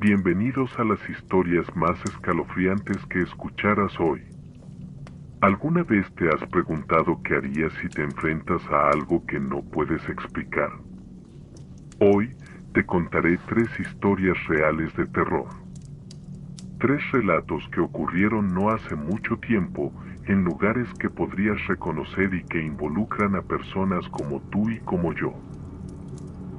Bienvenidos a las historias más escalofriantes que escucharás hoy. ¿Alguna vez te has preguntado qué harías si te enfrentas a algo que no puedes explicar? Hoy te contaré 3 historias reales de terror. 3 relatos que ocurrieron no hace mucho tiempo en lugares que podrías reconocer y que involucran a personas como tú y como yo.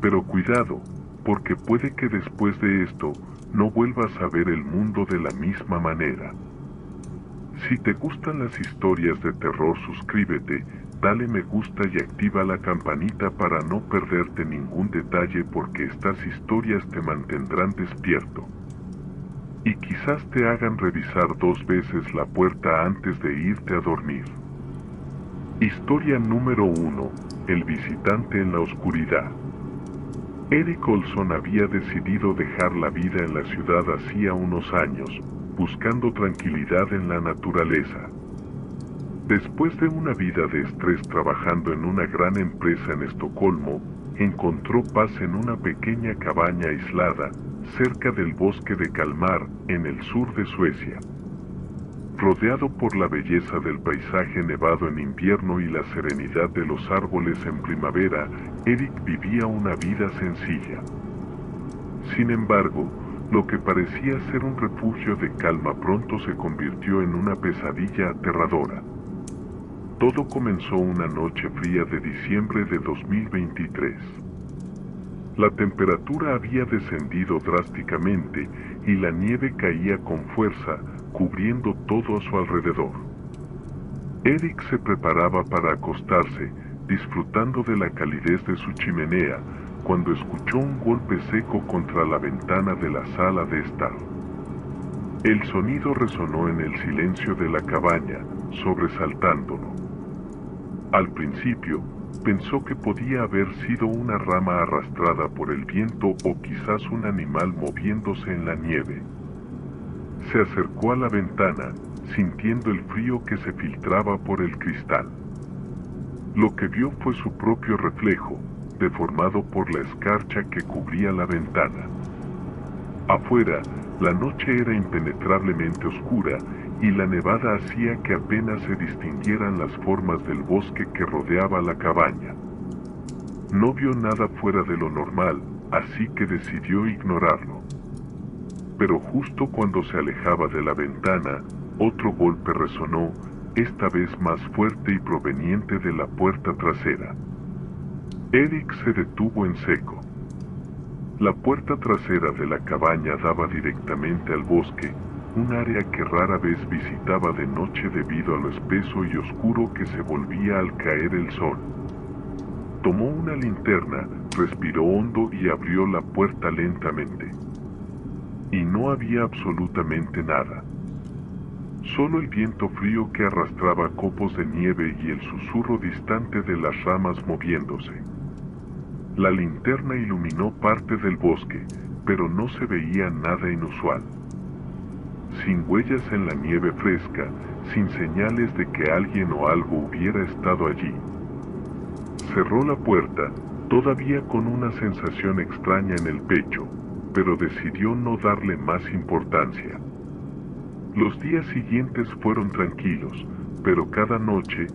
Pero cuidado, porque puede que después de esto no vuelvas a ver el mundo de la misma manera. Si te gustan las historias de terror, suscríbete, dale me gusta y activa la campanita para no perderte ningún detalle, porque estas historias te mantendrán despierto. Y quizás te hagan revisar 2 veces la puerta antes de irte a dormir. Historia número 1. El visitante en la oscuridad. Eric Olson había decidido dejar la vida en la ciudad hacía unos años, buscando tranquilidad en la naturaleza. Después de una vida de estrés trabajando en una gran empresa en Estocolmo, encontró paz en una pequeña cabaña aislada, cerca del bosque de Kalmar, en el sur de Suecia. Rodeado por la belleza del paisaje nevado en invierno y la serenidad de los árboles en primavera, Eric vivía una vida sencilla. Sin embargo, lo que parecía ser un refugio de calma pronto se convirtió en una pesadilla aterradora. Todo comenzó una noche fría de diciembre de 2023. La temperatura había descendido drásticamente y la nieve caía con fuerza, cubriendo todo a su alrededor. Eric se preparaba para acostarse, disfrutando de la calidez de su chimenea, cuando escuchó un golpe seco contra la ventana de la sala de estar. El sonido resonó en el silencio de la cabaña, sobresaltándolo. Al principio, pensó que podía haber sido una rama arrastrada por el viento o quizás un animal moviéndose en la nieve. Se acercó a la ventana, sintiendo el frío que se filtraba por el cristal. Lo que vio fue su propio reflejo, deformado por la escarcha que cubría la ventana. Afuera, la noche era impenetrablemente oscura y la nevada hacía que apenas se distinguieran las formas del bosque que rodeaba la cabaña. No vio nada fuera de lo normal, así que decidió ignorarlo. Pero justo cuando se alejaba de la ventana, otro golpe resonó, esta vez más fuerte y proveniente de la puerta trasera. Eric se detuvo en seco. La puerta trasera de la cabaña daba directamente al bosque, un área que rara vez visitaba de noche debido a lo espeso y oscuro que se volvía al caer el sol. Tomó una linterna, respiró hondo y abrió la puerta lentamente. Y no había absolutamente nada. Solo el viento frío que arrastraba copos de nieve y el susurro distante de las ramas moviéndose. La linterna iluminó parte del bosque, pero no se veía nada inusual. Sin huellas en la nieve fresca, sin señales de que alguien o algo hubiera estado allí. Cerró la puerta, todavía con una sensación extraña en el pecho, pero decidió no darle más importancia. Los días siguientes fueron tranquilos, pero cada noche,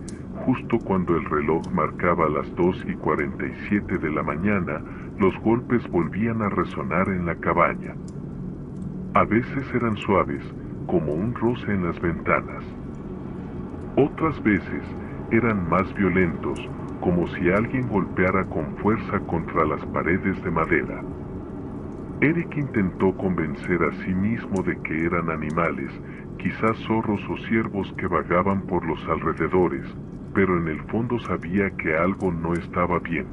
justo cuando el reloj marcaba las 2:47 de la mañana, los golpes volvían a resonar en la cabaña. A veces eran suaves, como un roce en las ventanas. Otras veces eran más violentos, como si alguien golpeara con fuerza contra las paredes de madera. Eric intentó convencer a sí mismo de que eran animales, quizás zorros o ciervos que vagaban por los alrededores, pero en el fondo sabía que algo no estaba bien.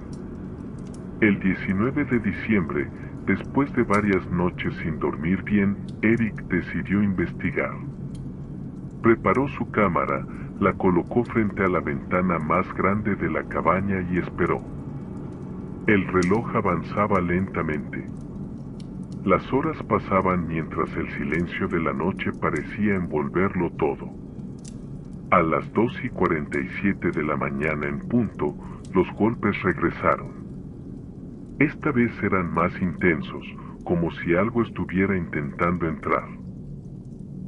El 19 de diciembre, después de varias noches sin dormir bien, Eric decidió investigar. Preparó su cámara, la colocó frente a la ventana más grande de la cabaña y esperó. El reloj avanzaba lentamente. Las horas pasaban mientras el silencio de la noche parecía envolverlo todo. A las 2:47 de la mañana en punto, los golpes regresaron. Esta vez eran más intensos, como si algo estuviera intentando entrar.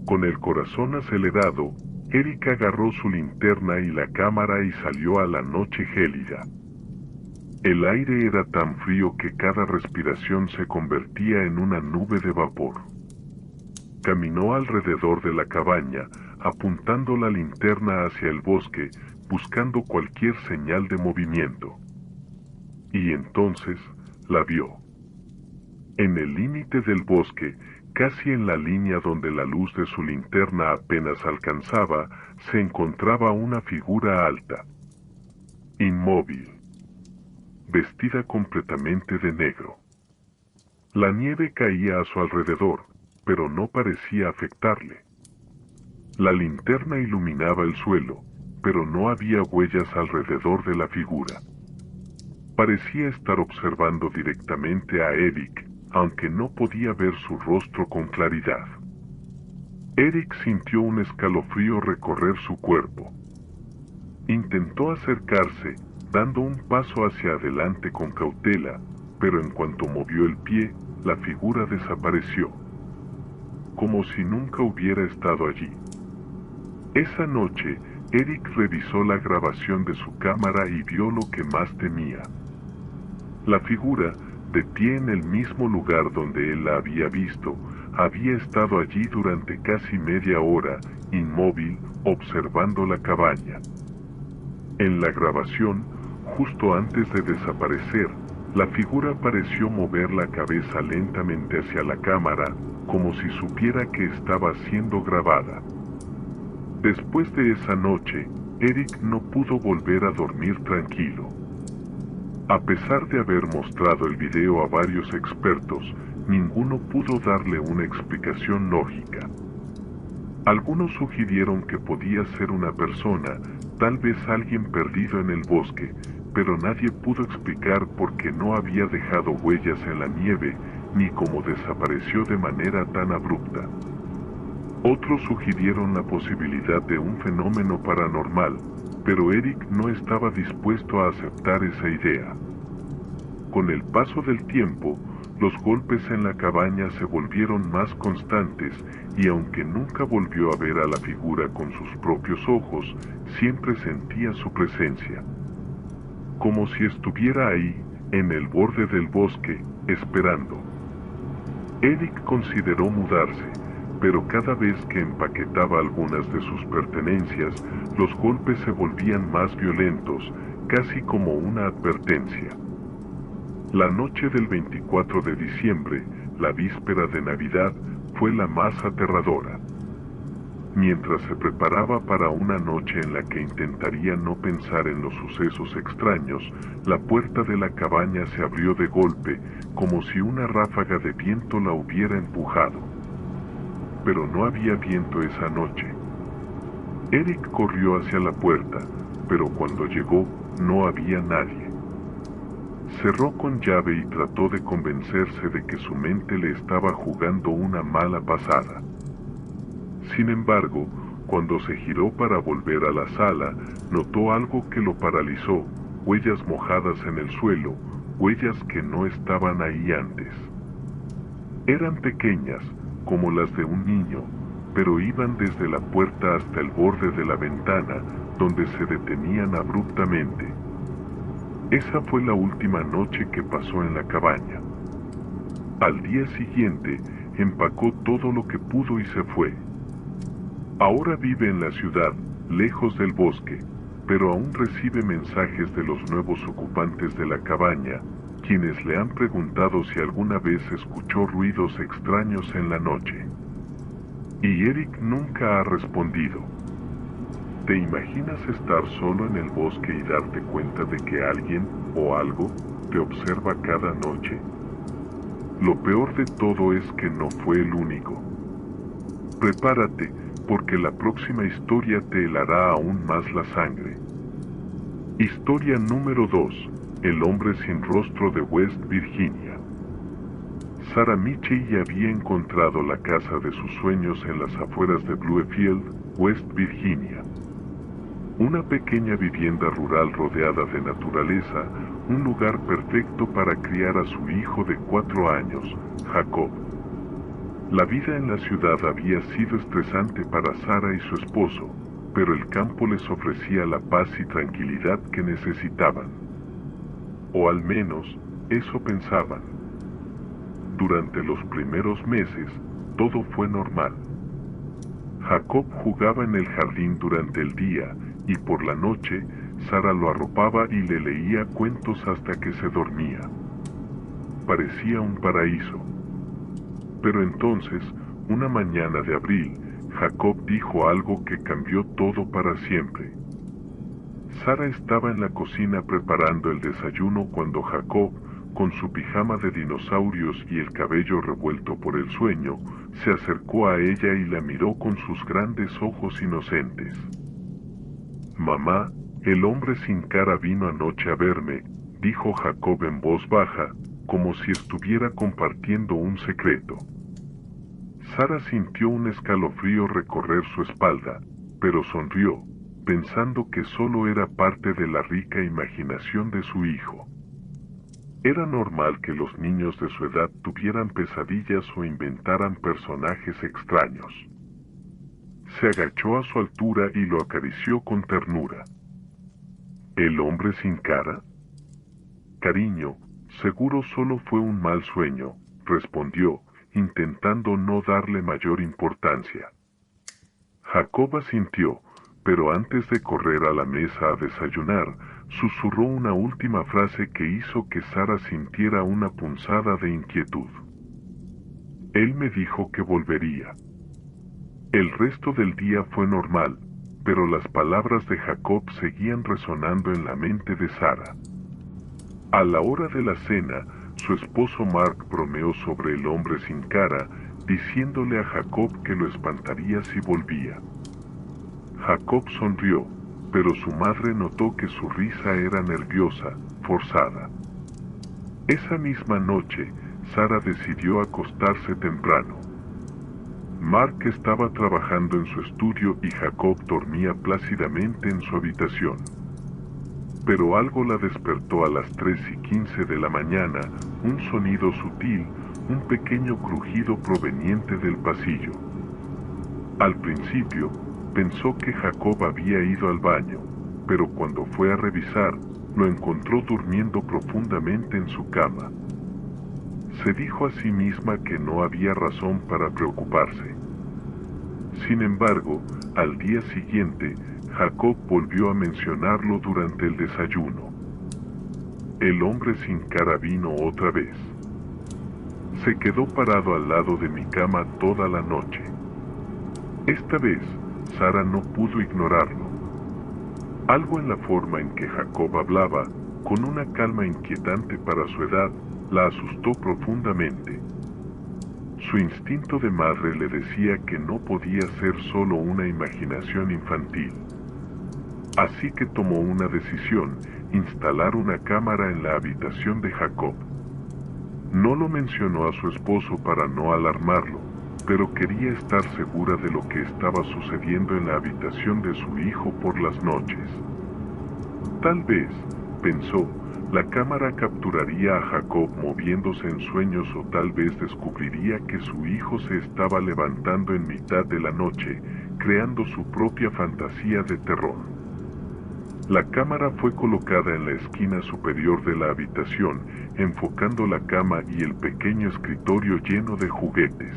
Con el corazón acelerado, Eric agarró su linterna y la cámara y salió a la noche gélida. El aire era tan frío que cada respiración se convertía en una nube de vapor. Caminó alrededor de la cabaña, apuntando la linterna hacia el bosque, buscando cualquier señal de movimiento. Y entonces la vio. En el límite del bosque, casi en la línea donde la luz de su linterna apenas alcanzaba, se encontraba una figura alta, inmóvil, vestida completamente de negro. La nieve caía a su alrededor, pero no parecía afectarle. La linterna iluminaba el suelo, pero no había huellas alrededor de la figura. Parecía estar observando directamente a Eric, aunque no podía ver su rostro con claridad. Eric sintió un escalofrío recorrer su cuerpo. Intentó acercarse, dando un paso hacia adelante con cautela, pero en cuanto movió el pie, la figura desapareció, como si nunca hubiera estado allí. Esa noche, Eric revisó la grabación de su cámara y vio lo que más temía. La figura, de pie en el mismo lugar donde él la había visto, había estado allí durante casi media hora, inmóvil, observando la cabaña. En la grabación, justo antes de desaparecer, la figura pareció mover la cabeza lentamente hacia la cámara, como si supiera que estaba siendo grabada. Después de esa noche, Eric no pudo volver a dormir tranquilo. A pesar de haber mostrado el video a varios expertos, ninguno pudo darle una explicación lógica. Algunos sugirieron que podía ser una persona, tal vez alguien perdido en el bosque, pero nadie pudo explicar por qué no había dejado huellas en la nieve, ni cómo desapareció de manera tan abrupta. Otros sugirieron la posibilidad de un fenómeno paranormal, pero Eric no estaba dispuesto a aceptar esa idea. Con el paso del tiempo, los golpes en la cabaña se volvieron más constantes y aunque nunca volvió a ver a la figura con sus propios ojos, siempre sentía su presencia. Como si estuviera ahí, en el borde del bosque, esperando. Eric consideró mudarse, pero cada vez que empaquetaba algunas de sus pertenencias, los golpes se volvían más violentos, casi como una advertencia. La noche del 24 de diciembre, la víspera de Navidad, fue la más aterradora. Mientras se preparaba para una noche en la que intentaría no pensar en los sucesos extraños, la puerta de la cabaña se abrió de golpe, como si una ráfaga de viento la hubiera empujado. Pero no había viento esa noche. Eric corrió hacia la puerta, pero cuando llegó no había nadie. Cerró con llave y trató de convencerse de que su mente le estaba jugando una mala pasada. Sin embargo, cuando se giró para volver a la sala, notó algo que lo paralizó, huellas mojadas en el suelo, huellas que no estaban ahí antes. Eran pequeñas, como las de un niño, pero iban desde la puerta hasta el borde de la ventana, donde se detenían abruptamente. Esa fue la última noche que pasó en la cabaña. Al día siguiente, empacó todo lo que pudo y se fue. Ahora vive en la ciudad, lejos del bosque, pero aún recibe mensajes de los nuevos ocupantes de la cabaña, quienes le han preguntado si alguna vez escuchó ruidos extraños en la noche. Y Eric nunca ha respondido. ¿Te imaginas estar solo en el bosque y darte cuenta de que alguien o algo te observa cada noche? Lo peor de todo es que no fue el único. Prepárate, porque la próxima historia te helará aún más la sangre. Historia número 2. El hombre sin rostro de West Virginia. Sarah Michie había encontrado la casa de sus sueños en las afueras de Bluefield, West Virginia. Una pequeña vivienda rural rodeada de naturaleza, un lugar perfecto para criar a su hijo de 4 años, Jacob. La vida en la ciudad había sido estresante para Sara y su esposo, pero el campo les ofrecía la paz y tranquilidad que necesitaban. O al menos, eso pensaban. Durante los primeros meses, todo fue normal. Jacob jugaba en el jardín durante el día, y por la noche, Sara lo arropaba y le leía cuentos hasta que se dormía. Parecía un paraíso. Pero entonces, una mañana de abril, Jacob dijo algo que cambió todo para siempre. Sara estaba en la cocina preparando el desayuno cuando Jacob, con su pijama de dinosaurios y el cabello revuelto por el sueño, se acercó a ella y la miró con sus grandes ojos inocentes. «Mamá, el hombre sin cara vino anoche a verme», dijo Jacob en voz baja, como si estuviera compartiendo un secreto. Sara sintió un escalofrío recorrer su espalda, pero sonrió, pensando que solo era parte de la rica imaginación de su hijo. Era normal que los niños de su edad tuvieran pesadillas o inventaran personajes extraños. Se agachó a su altura y lo acarició con ternura. ¿El hombre sin cara? Cariño, seguro solo fue un mal sueño, respondió, intentando no darle mayor importancia. Jacob asintió, pero antes de correr a la mesa a desayunar, susurró una última frase que hizo que Sara sintiera una punzada de inquietud. Él me dijo que volvería. El resto del día fue normal, pero las palabras de Jacob seguían resonando en la mente de Sara. A la hora de la cena, su esposo Mark bromeó sobre el hombre sin cara, diciéndole a Jacob que lo espantaría si volvía. Jacob sonrió, pero su madre notó que su risa era nerviosa, forzada. Esa misma noche, Sara decidió acostarse temprano. Mark estaba trabajando en su estudio y Jacob dormía plácidamente en su habitación. Pero algo la despertó a las 3:15 de la mañana, un sonido sutil, un pequeño crujido proveniente del pasillo. Al principio, pensó que Jacob había ido al baño, pero cuando fue a revisar, lo encontró durmiendo profundamente en su cama. Se dijo a sí misma que no había razón para preocuparse. Sin embargo, al día siguiente, Jacob volvió a mencionarlo durante el desayuno. El hombre sin cara vino otra vez. Se quedó parado al lado de mi cama toda la noche. Esta vez, Sara no pudo ignorarlo. Algo en la forma en que Jacob hablaba, con una calma inquietante para su edad, la asustó profundamente. Su instinto de madre le decía que no podía ser solo una imaginación infantil. Así que tomó una decisión: instalar una cámara en la habitación de Jacob. No lo mencionó a su esposo para no alarmarlo, pero quería estar segura de lo que estaba sucediendo en la habitación de su hijo por las noches. Tal vez, pensó, la cámara capturaría a Jacob moviéndose en sueños, o tal vez descubriría que su hijo se estaba levantando en mitad de la noche, creando su propia fantasía de terror. La cámara fue colocada en la esquina superior de la habitación, enfocando la cama y el pequeño escritorio lleno de juguetes.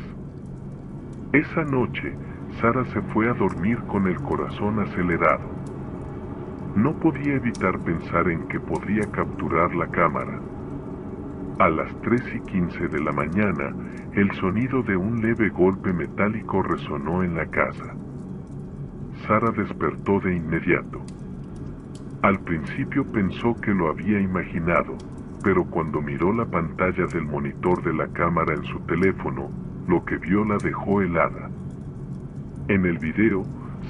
Esa noche, Sara se fue a dormir con el corazón acelerado. No podía evitar pensar en que podría capturar la cámara. A las 3:15 de la mañana, el sonido de un leve golpe metálico resonó en la casa. Sara despertó de inmediato. Al principio pensó que lo había imaginado, pero cuando miró la pantalla del monitor de la cámara en su teléfono, lo que vio la dejó helada. En el video,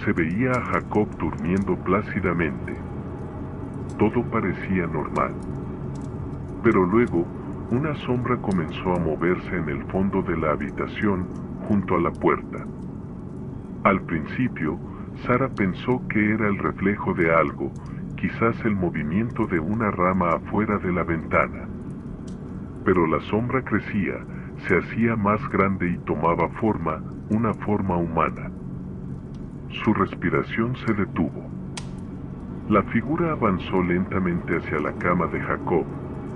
se veía a Jacob durmiendo plácidamente. Todo parecía normal. Pero luego, una sombra comenzó a moverse en el fondo de la habitación, junto a la puerta. Al principio, Sara pensó que era el reflejo de algo, quizás el movimiento de una rama afuera de la ventana. Pero la sombra crecía, se hacía más grande y tomaba forma, una forma humana. Su respiración se detuvo. La figura avanzó lentamente hacia la cama de Jacob,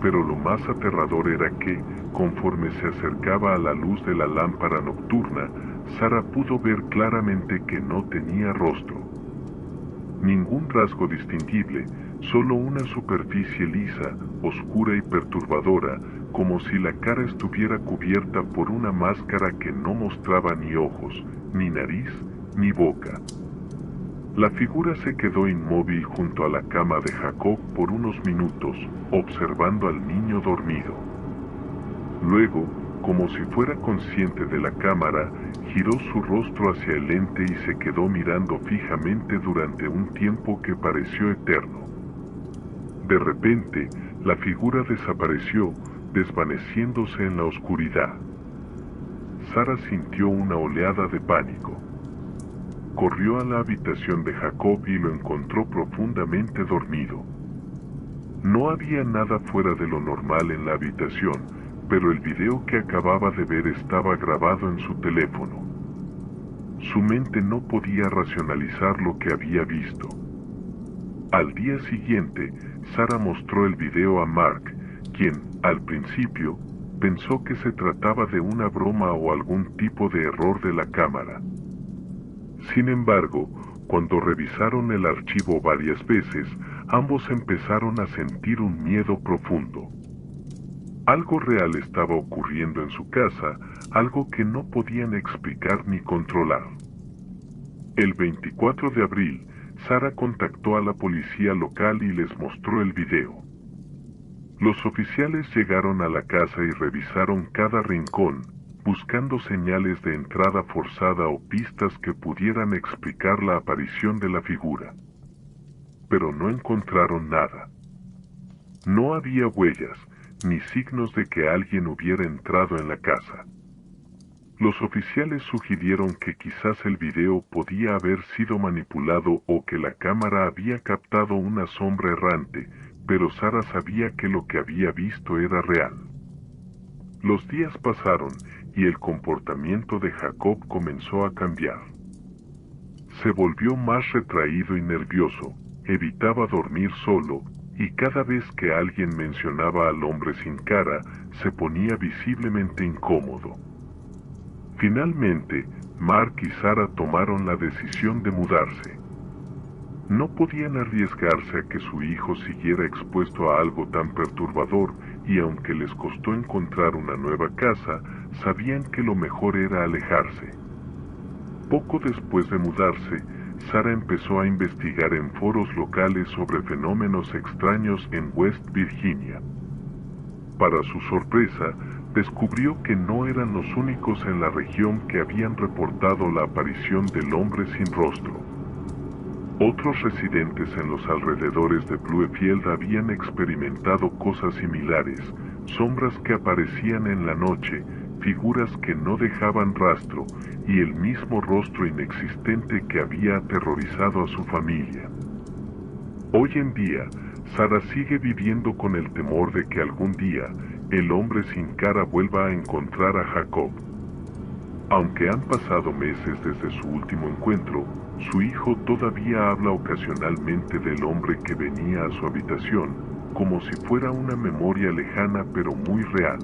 pero lo más aterrador era que, conforme se acercaba a la luz de la lámpara nocturna, Sara pudo ver claramente que no tenía rostro. Ningún rasgo distinguible, solo una superficie lisa, oscura y perturbadora, como si la cara estuviera cubierta por una máscara que no mostraba ni ojos, ni nariz, ni boca. La figura se quedó inmóvil junto a la cama de Jacob por unos minutos, observando al niño dormido. Luego, como si fuera consciente de la cámara, giró su rostro hacia el ente y se quedó mirando fijamente durante un tiempo que pareció eterno. De repente, la figura desapareció, desvaneciéndose en la oscuridad. Sara sintió una oleada de pánico. Corrió a la habitación de Jacob y lo encontró profundamente dormido. No había nada fuera de lo normal en la habitación, pero el video que acababa de ver estaba grabado en su teléfono. Su mente no podía racionalizar lo que había visto. Al día siguiente, Sara mostró el video a Mark, quien, al principio, pensó que se trataba de una broma o algún tipo de error de la cámara. Sin embargo, cuando revisaron el archivo varias veces, ambos empezaron a sentir un miedo profundo. Algo real estaba ocurriendo en su casa, algo que no podían explicar ni controlar. El 24 de abril, Sara contactó a la policía local y les mostró el video. Los oficiales llegaron a la casa y revisaron cada rincón, buscando señales de entrada forzada o pistas que pudieran explicar la aparición de la figura. Pero no encontraron nada. No había huellas, ni signos de que alguien hubiera entrado en la casa. Los oficiales sugirieron que quizás el video podía haber sido manipulado o que la cámara había captado una sombra errante, pero Sara sabía que lo que había visto era real. Los días pasaron y el comportamiento de Jacob comenzó a cambiar. Se volvió más retraído y nervioso, evitaba dormir solo, y cada vez que alguien mencionaba al hombre sin cara, se ponía visiblemente incómodo. Finalmente, Mark y Sara tomaron la decisión de mudarse. No podían arriesgarse a que su hijo siguiera expuesto a algo tan perturbador, y aunque les costó encontrar una nueva casa, sabían que lo mejor era alejarse. Poco después de mudarse, Sara empezó a investigar en foros locales sobre fenómenos extraños en West Virginia. Para su sorpresa, descubrió que no eran los únicos en la región que habían reportado la aparición del hombre sin rostro. Otros residentes en los alrededores de Bluefield habían experimentado cosas similares, sombras que aparecían en la noche, figuras que no dejaban rastro, y el mismo rostro inexistente que había aterrorizado a su familia. Hoy en día, Sara sigue viviendo con el temor de que algún día, el hombre sin cara vuelva a encontrar a Jacob. Aunque han pasado meses desde su último encuentro, su hijo todavía habla ocasionalmente del hombre que venía a su habitación, como si fuera una memoria lejana pero muy real.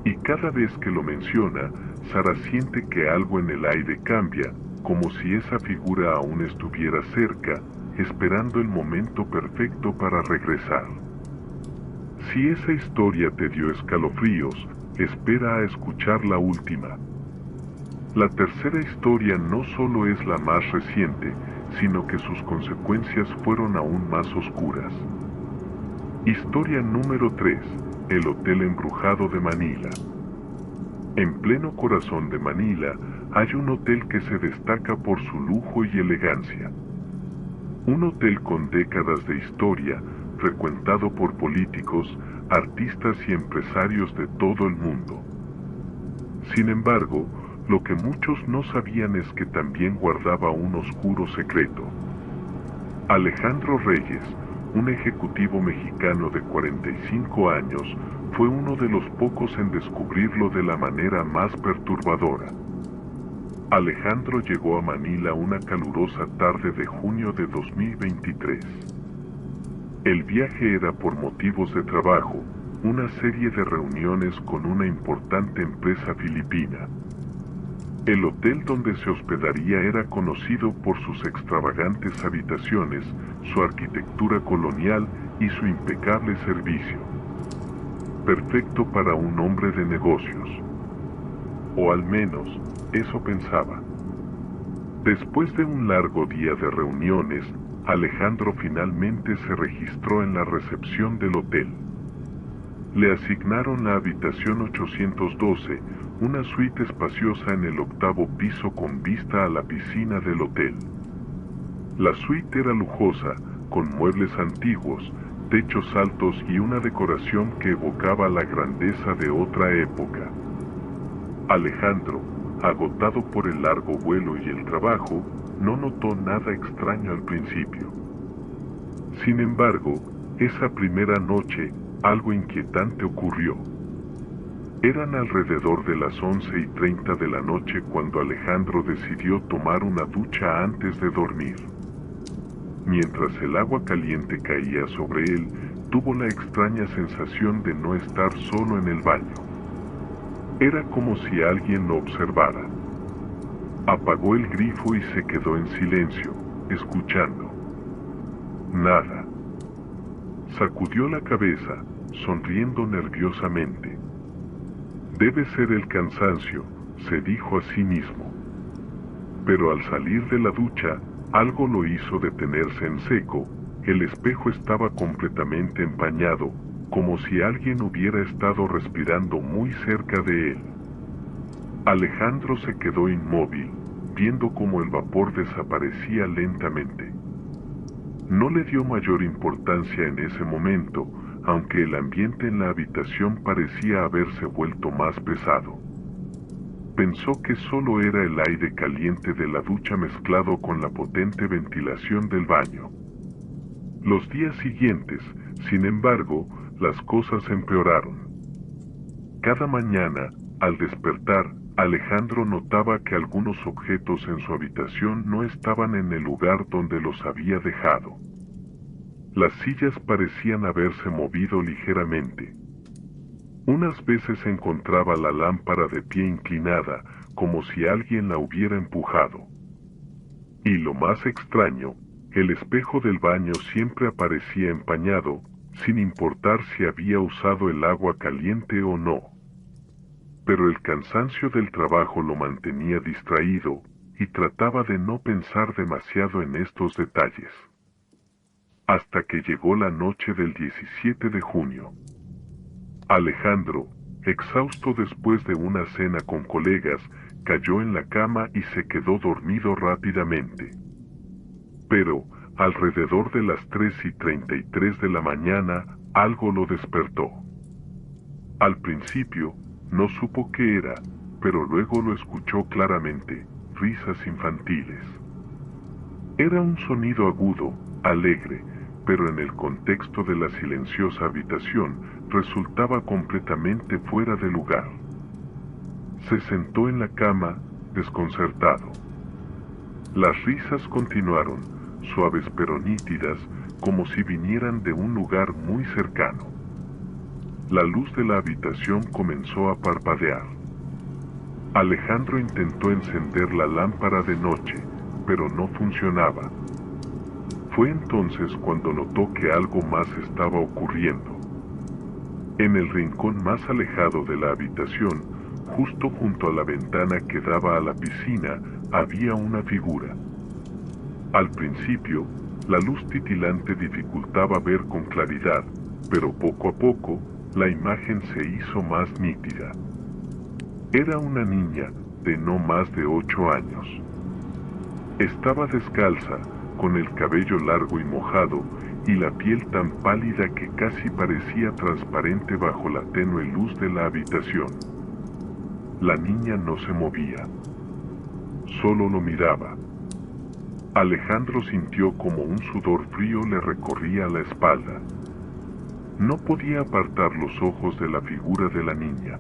Y cada vez que lo menciona, Sara siente que algo en el aire cambia, como si esa figura aún estuviera cerca, esperando el momento perfecto para regresar. Si esa historia te dio escalofríos, espera a escuchar la última. La tercera historia no solo es la más reciente, sino que sus consecuencias fueron aún más oscuras. Historia número 3. El Hotel Embrujado de Manila. En pleno corazón de Manila, hay un hotel que se destaca por su lujo y elegancia. Un hotel con décadas de historia, frecuentado por políticos, artistas y empresarios de todo el mundo. Sin embargo, Lo que muchos no sabían es que también guardaba un oscuro secreto. Alejandro Reyes, un ejecutivo mexicano de 45 años, fue uno de los pocos en descubrirlo de la manera más perturbadora. Alejandro llegó a Manila una calurosa tarde de junio de 2023. El viaje era por motivos de trabajo, una serie de reuniones con una importante empresa filipina. El hotel donde se hospedaría era conocido por sus extravagantes habitaciones, su arquitectura colonial y su impecable servicio. Perfecto para un hombre de negocios. O al menos, eso pensaba. Después de un largo día de reuniones, Alejandro finalmente se registró en la recepción del hotel. Le asignaron la habitación 812, una suite espaciosa en el 8º piso con vista a la piscina del hotel. La suite era lujosa, con muebles antiguos, techos altos y una decoración que evocaba la grandeza de otra época. Alejandro, agotado por el largo vuelo y el trabajo, no notó nada extraño al principio. Sin embargo, esa primera noche, algo inquietante ocurrió. Eran alrededor de las 11:30 de la noche cuando Alejandro decidió tomar una ducha antes de dormir. Mientras el agua caliente caía sobre él, tuvo la extraña sensación de no estar solo en el baño. Era como si alguien lo observara. Apagó el grifo y se quedó en silencio, escuchando. Nada. Sacudió la cabeza, sonriendo nerviosamente. Debe ser el cansancio, se dijo a sí mismo. Pero al salir de la ducha, algo lo hizo detenerse en seco. El espejo estaba completamente empañado, como si alguien hubiera estado respirando muy cerca de él. Alejandro se quedó inmóvil, viendo cómo el vapor desaparecía lentamente. No le dio mayor importancia en ese momento, aunque el ambiente en la habitación parecía haberse vuelto más pesado. Pensó que solo era el aire caliente de la ducha mezclado con la potente ventilación del baño. Los días siguientes, sin embargo, las cosas empeoraron. Cada mañana, al despertar, Alejandro notaba que algunos objetos en su habitación no estaban en el lugar donde los había dejado. Las sillas parecían haberse movido ligeramente. Unas veces encontraba la lámpara de pie inclinada, como si alguien la hubiera empujado. Y lo más extraño, el espejo del baño siempre aparecía empañado, sin importar si había usado el agua caliente o no. Pero el cansancio del trabajo lo mantenía distraído, y trataba de no pensar demasiado en estos detalles. Hasta que llegó la noche del 17 de junio. Alejandro, exhausto después de una cena con colegas, cayó en la cama y se quedó dormido rápidamente. Pero, alrededor de las 3:33 de la mañana, algo lo despertó. Al principio, no supo qué era, pero luego lo escuchó claramente, risas infantiles. Era un sonido agudo, alegre, pero en el contexto de la silenciosa habitación, resultaba completamente fuera de lugar. Se sentó en la cama, desconcertado. Las risas continuaron, suaves pero nítidas, como si vinieran de un lugar muy cercano. La luz de la habitación comenzó a parpadear. Alejandro intentó encender la lámpara de noche, pero no funcionaba. Fue entonces cuando notó que algo más estaba ocurriendo. En el rincón más alejado de la habitación, justo junto a la ventana que daba a la piscina, había una figura. Al principio, la luz titilante dificultaba ver con claridad, pero poco a poco, la imagen se hizo más nítida. Era una niña de no más de 8 años. Estaba descalza, con el cabello largo y mojado, y la piel tan pálida que casi parecía transparente bajo la tenue luz de la habitación. La niña no se movía. Solo lo miraba. Alejandro sintió como un sudor frío le recorría la espalda. No podía apartar los ojos de la figura de la niña.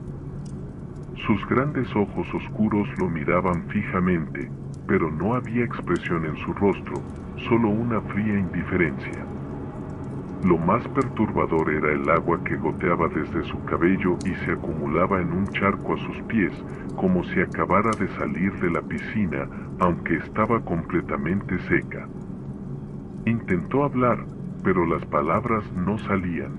Sus grandes ojos oscuros lo miraban fijamente, pero no había expresión en su rostro, solo una fría indiferencia. Lo más perturbador era el agua que goteaba desde su cabello y se acumulaba en un charco a sus pies, como si acabara de salir de la piscina, aunque estaba completamente seca. Intentó hablar, pero las palabras no salían.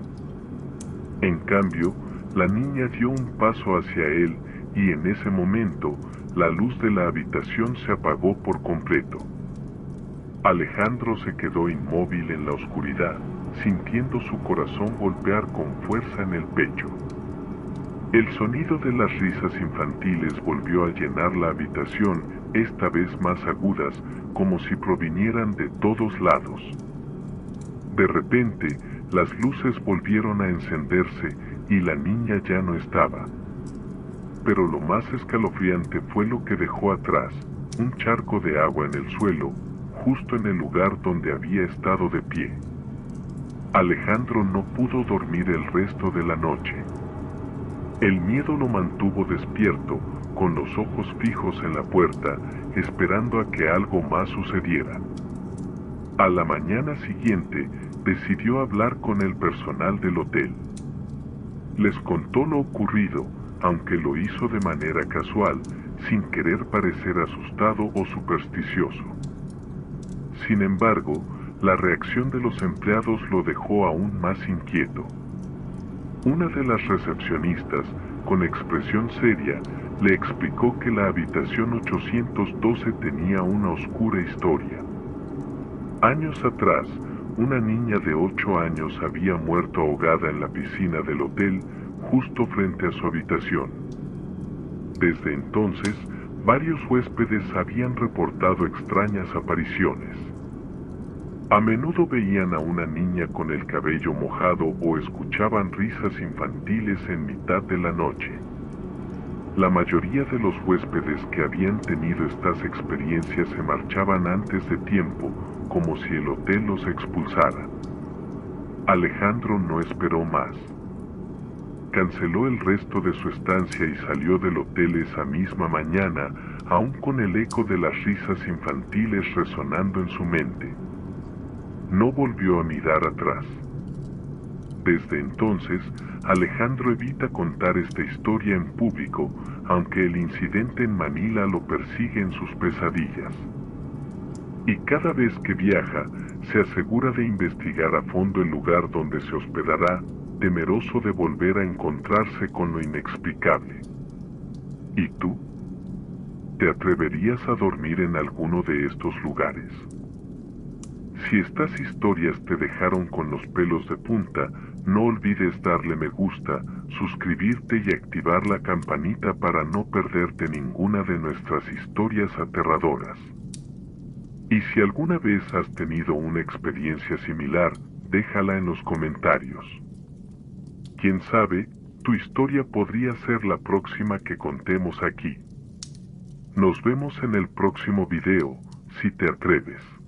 En cambio, la niña dio un paso hacia él y en ese momento, la luz de la habitación se apagó por completo. Alejandro se quedó inmóvil en la oscuridad, sintiendo su corazón golpear con fuerza en el pecho. El sonido de las risas infantiles volvió a llenar la habitación, esta vez más agudas, como si provinieran de todos lados. De repente, las luces volvieron a encenderse y la niña ya no estaba. Pero lo más escalofriante fue lo que dejó atrás, un charco de agua en el suelo, justo en el lugar donde había estado de pie. Alejandro no pudo dormir el resto de la noche. El miedo lo mantuvo despierto, con los ojos fijos en la puerta, esperando a que algo más sucediera. A la mañana siguiente, decidió hablar con el personal del hotel. Les contó lo ocurrido, aunque lo hizo de manera casual, sin querer parecer asustado o supersticioso. Sin embargo, la reacción de los empleados lo dejó aún más inquieto. Una de las recepcionistas, con expresión seria, le explicó que la habitación 812 tenía una oscura historia. Años atrás, una niña de 8 años había muerto ahogada en la piscina del hotel, justo frente a su habitación. Desde entonces, varios huéspedes habían reportado extrañas apariciones. A menudo veían a una niña con el cabello mojado o escuchaban risas infantiles en mitad de la noche. La mayoría de los huéspedes que habían tenido estas experiencias se marchaban antes de tiempo, como si el hotel los expulsara. Alejandro no esperó más. Canceló el resto de su estancia y salió del hotel esa misma mañana, aún con el eco de las risas infantiles resonando en su mente. No volvió a mirar atrás. Desde entonces, Alejandro evita contar esta historia en público, aunque el incidente en Manila lo persigue en sus pesadillas. Y cada vez que viaja, se asegura de investigar a fondo el lugar donde se hospedará, temeroso de volver a encontrarse con lo inexplicable. ¿Y tú? ¿Te atreverías a dormir en alguno de estos lugares? Si estas historias te dejaron con los pelos de punta, no olvides darle me gusta, suscribirte y activar la campanita para no perderte ninguna de nuestras historias aterradoras. Y si alguna vez has tenido una experiencia similar, déjala en los comentarios. Quién sabe, tu historia podría ser la próxima que contemos aquí. Nos vemos en el próximo video, si te atreves.